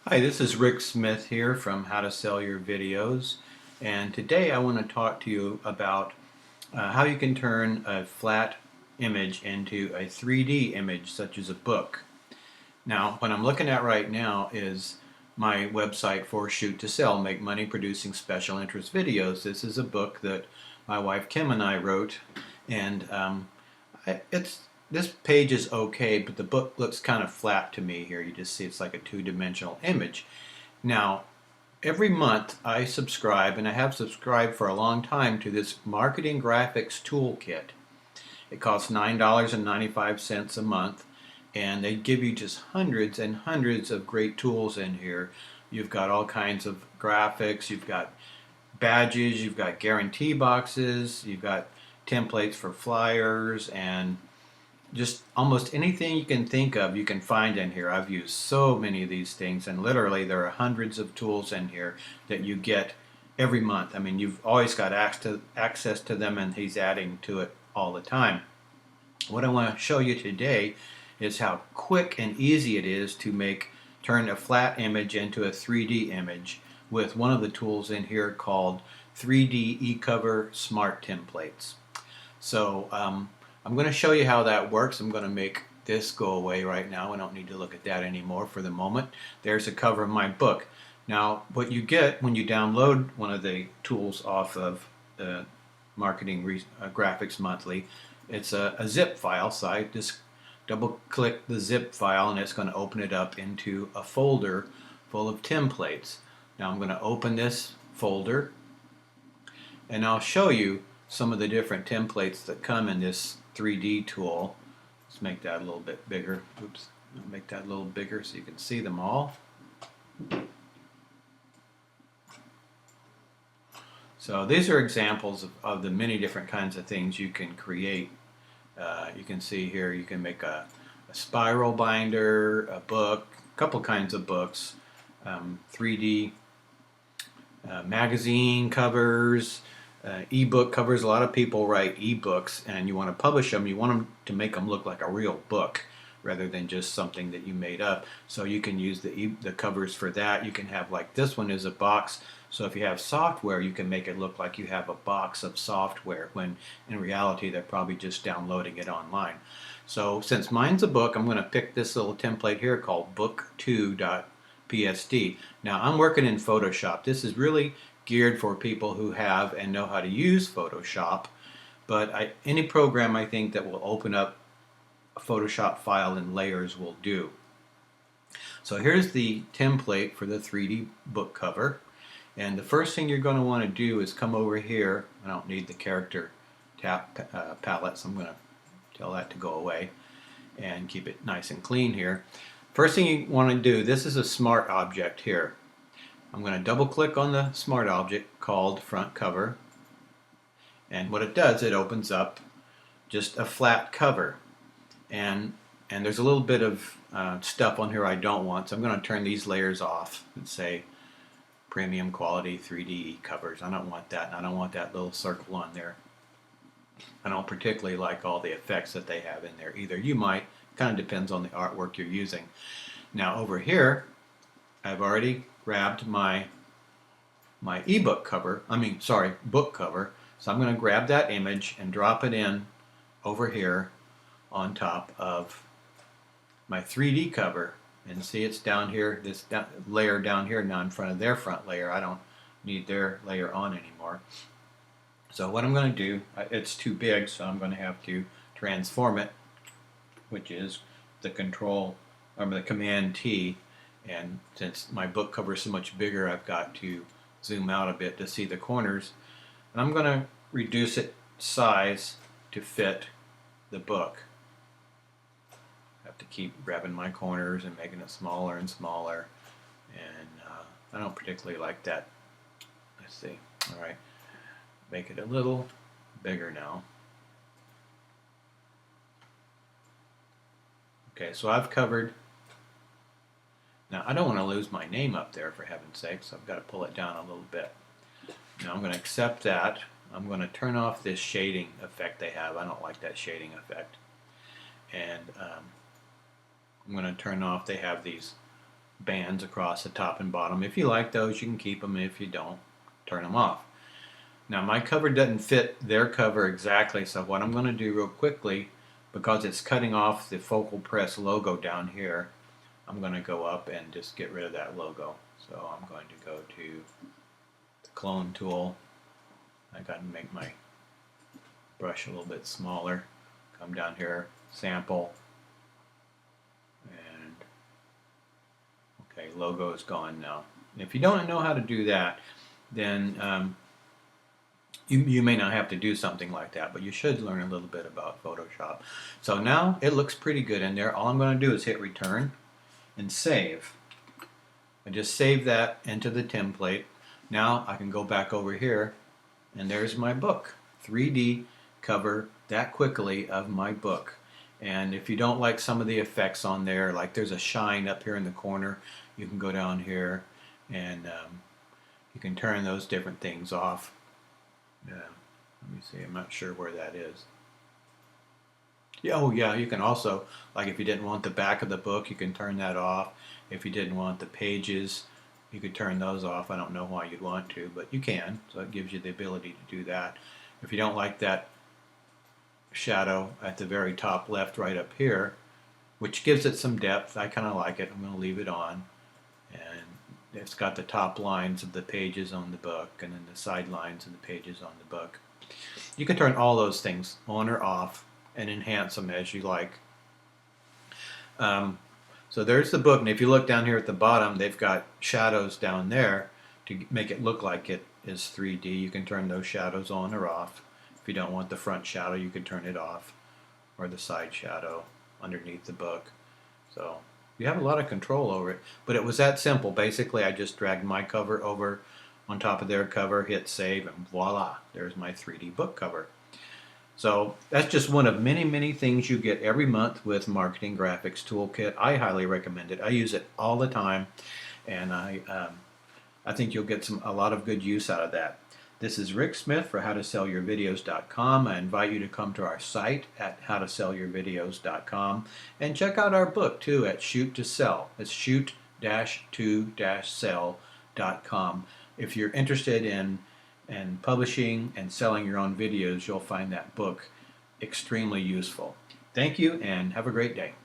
Hi, this is Rick Smith here from How to Sell Your Videos, and today I want to talk to you about how you can turn a flat image into a 3D image such as a book. Now, what I'm looking at right now is my website for Shoot to Sell, Make Money Producing Special Interest Videos. This is a book that my wife Kim and I wrote, and this page is okay, but the book looks kind of flat to me here. You just see it's like a two-dimensional image. Now, every month I subscribe, and I have subscribed for a long time, to this Marketing Graphics Toolkit. It costs $9.95 a month, and they give you just hundreds and hundreds of great tools in here. You've got all kinds of graphics, you've got badges, you've got guarantee boxes, you've got templates for flyers, and just almost anything you can think of you can find in here. I've used so many of these things, and literally there are hundreds of tools in here that you get every month. I mean, you've always got access to them, and he's adding to it all the time. What I want to show you today is how quick and easy it is to turn a flat image into a 3D image with one of the tools in here called 3D eCover Smart Templates. So I'm going to show you how that works. I'm going to make this go away right now. I don't need to look at that anymore for the moment. There's a cover of my book. Now, what you get when you download one of the tools off of Marketing Graphics Monthly, it's a zip file. So I just double click the zip file, and it's going to open it up into a folder full of templates. Now I'm going to open this folder, and I'll show you some of the different templates that come in this 3D tool. Let's make that a little bit bigger. Oops, I'll make that a little bigger so you can see them all. So these are examples of the many different kinds of things you can create. You can see here you can make a spiral binder, a book, a couple kinds of books, 3D magazine covers, ebook covers. A lot of people write ebooks, and you want to publish them. You want them to make them look like a real book rather than just something that you made up. So you can use the covers for that. You can have, like, this one is a box. So if you have software, you can make it look like you have a box of software, when in reality they're probably just downloading it online. So since mine's a book, I'm going to pick this little template here called book2.psd. Now I'm working in Photoshop. This is really geared for people who have and know how to use Photoshop, but any program I think that will open up a Photoshop file in layers will do. So here's the template for the 3D book cover, and the first thing you're going to want to do is come over here. I don't need the character palette, so I'm going to tell that to go away and keep it nice and clean here. First thing you want to do, this is a smart object here. I'm going to double click on the smart object called front cover, and what it does, it opens up just a flat cover, and there's a little bit of stuff on here I don't want, so I'm going to turn these layers off and say premium quality 3D covers. I don't want that, and I don't want that little circle on there. I don't particularly like all the effects that they have in there either. You might, kind of depends on the artwork you're using. Now over here I've already grabbed my ebook cover, book cover. So I'm going to grab that image and drop it in over here on top of my 3D cover. And see, it's down here, this layer down here now in front of their front layer. I don't need their layer on anymore. So what I'm going to do, it's too big, so I'm going to have to transform it, which is the Command T. And since my book cover is so much bigger, I've got to zoom out a bit to see the corners. And I'm going to reduce it size to fit the book. I have to keep grabbing my corners and making it smaller and smaller. And I don't particularly like that. Let's see. All right. Make it a little bigger now. Okay, so I've covered. Now I don't want to lose my name up there, for heaven's sake, so I've got to pull it down a little bit. Now I'm going to accept that. I'm going to turn off this shading effect they have. I don't like that shading effect. And I'm going to turn off, they have these bands across the top and bottom. If you like those, you can keep them. If you don't, turn them off. Now my cover doesn't fit their cover exactly, so what I'm going to do real quickly, because it's cutting off the Focal Press logo down here, I'm going to go up and just get rid of that logo. So I'm going to go to the clone tool. I got to make my brush a little bit smaller. Come down here, sample, and okay, logo is gone now. If you don't know how to do that, then you may not have to do something like that, but you should learn a little bit about Photoshop. So now it looks pretty good in there. All I'm going to do is hit return and save. I just save that into the template. Now I can go back over here and there's my book. 3D cover that quickly of my book. And if you don't like some of the effects on there, like there's a shine up here in the corner, you can go down here and you can turn those different things off. Let me see, I'm not sure where that is. Yeah, oh yeah, you can also, like if you didn't want the back of the book, you can turn that off. If you didn't want the pages, you could turn those off. I don't know why you'd want to, but you can. So it gives you the ability to do that. If you don't like that shadow at the very top left right up here, which gives it some depth, I kind of like it. I'm going to leave it on. And it's got the top lines of the pages on the book and then the side lines of the pages on the book. You can turn all those things on or off and enhance them as you like. So there's the book, and if you look down here at the bottom, they've got shadows down there to make it look like it is 3D. You can turn those shadows on or off. If you don't want the front shadow, you can turn it off, or the side shadow underneath the book. So you have a lot of control over it, but it was that simple. Basically, I just dragged my cover over on top of their cover, hit save, and voila, there's my 3D book cover. So that's just one of many, many things you get every month with Marketing Graphics Toolkit. I highly recommend it. I use it all the time, and I think you'll get a lot of good use out of that. This is Rick Smith for howtosellyourvideos.com. I invite you to come to our site at howtosellyourvideos.com and check out our book too at Shoot to Sell. It's shoot-to-sell.com. If you're interested in publishing and selling your own videos, you'll find that book extremely useful. Thank you and have a great day.